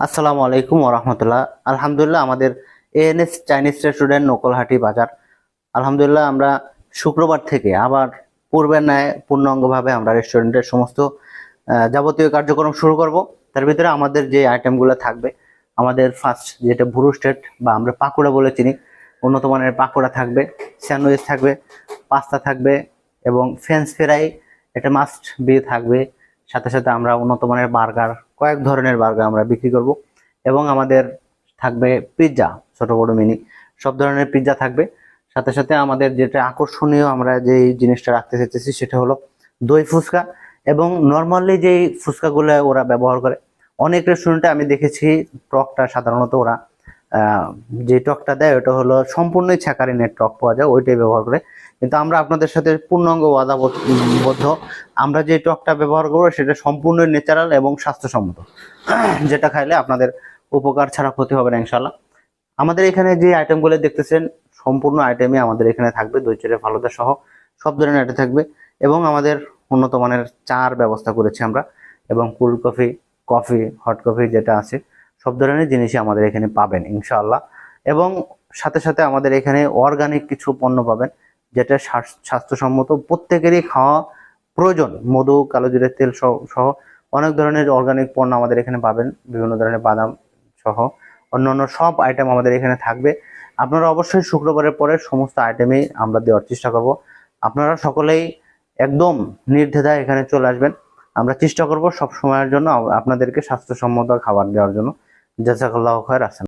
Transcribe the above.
আসসালামু আলাইকুম ওরহমতুল্লাহ। আলহামদুলিল্লাহ, আমাদের এএনএস চাইনিজ রেস্টুরেন্ট নকলহাটি বাজার। আলহামদুলিল্লাহ, আমরা শুক্রবার থেকে আবার পূর্বের ন্যায় পূর্ণাঙ্গভাবে আমরা রেস্টুরেন্টের সমস্ত যাবতীয় কার্যক্রম শুরু করব। তার ভিতরে আমাদের যে আইটেমগুলো থাকবে, আমাদের ফার্স্ট যেটা ভুরু স্টেট বা আমরা পাকোড়া বলে চিনি, উন্নত মানের পাকোড়া থাকবে, স্যান্ডউইচ থাকবে, পাস্তা থাকবে এবং ফ্রেঞ্চ ফ্রাই এটা মাস্ট বি থাকবে। সাথে সাথে আমরা উন্নত মানের বার্গার, কয়েক ধরনের বার্গার আমরা বিক্রি করব এবং আমাদের থাকবে পিৎজা, ছোট বড় মিনি সব ধরনের পিৎজা থাকবে। সাথে সাথে আমাদের যেটা আকর্ষণীয় আমরা যে জিনিসটা রাখতে চাইতেছি সেটা হলো দই ফুচকা। এবং নর্মালি যেই ফুচকাগুলো ওরা ব্যবহার করে, অনেক রেস্টুরেন্টে আমি দেখেছি টকটা সাধারণত ওরা যে টকটা দেয় ওটা হলো সম্পূর্ণই ছ্যাঁকারিনের টক পাওয়া যায়, ওইটাই ব্যবহার করে। কিন্তু আমরা আপনাদের সাথে পূর্ণাঙ্গ ওয়াদাবদ্ধ, আমরা যে টকটা ব্যবহার করবো সেটা সম্পূর্ণ ন্যাচারাল এবং স্বাস্থ্যসম্মত, যেটা খাইলে আপনাদের উপকার ছাড়া ক্ষতি হবে না ইনশাল্লাহ। আমাদের এখানে যে আইটেমগুলো দেখতেছেন সম্পূর্ণ আইটেমই আমাদের এখানে থাকবে, দই চিড়ে ফালুদা সহ সব ধরনের আইটেম থাকবে। এবং আমাদের উন্নত মানের চার ব্যবস্থা করেছি আমরা, এবং cold coffee, coffee, hot coffee যেটা আছে সব ধরনের জিনিসই আমাদের এখানে পাবেন ইনশাআল্লাহ। এবং সাথে সাথে আমাদের এখানে অর্গানিক কিছু পণ্য পাবেন, যেটা স্বাস্থ্যসম্মত, প্রত্যেকেরই খাওয়া প্রয়োজন। মধু, কালো জিরের তেল সহ সহ অনেক ধরনের অর্গানিক পণ্য আমাদের এখানে পাবেন, বিভিন্ন ধরনের বাদাম সহ অন্যান্য সব আইটেম আমাদের এখানে থাকবে। আপনারা অবশ্যই শুক্রবারের পরে সমস্ত আইটেমই আমরা দেওয়ার চেষ্টা করব। আপনারা সকলেই একদম নির্দ্বিধায় এখানে চলে আসবেন। আমরা চেষ্টা করব সব সময়ের জন্য আপনাদেরকে স্বাস্থ্যসম্মত খাবার দেওয়ার জন্য। জাযাকাল্লাহু খায়র।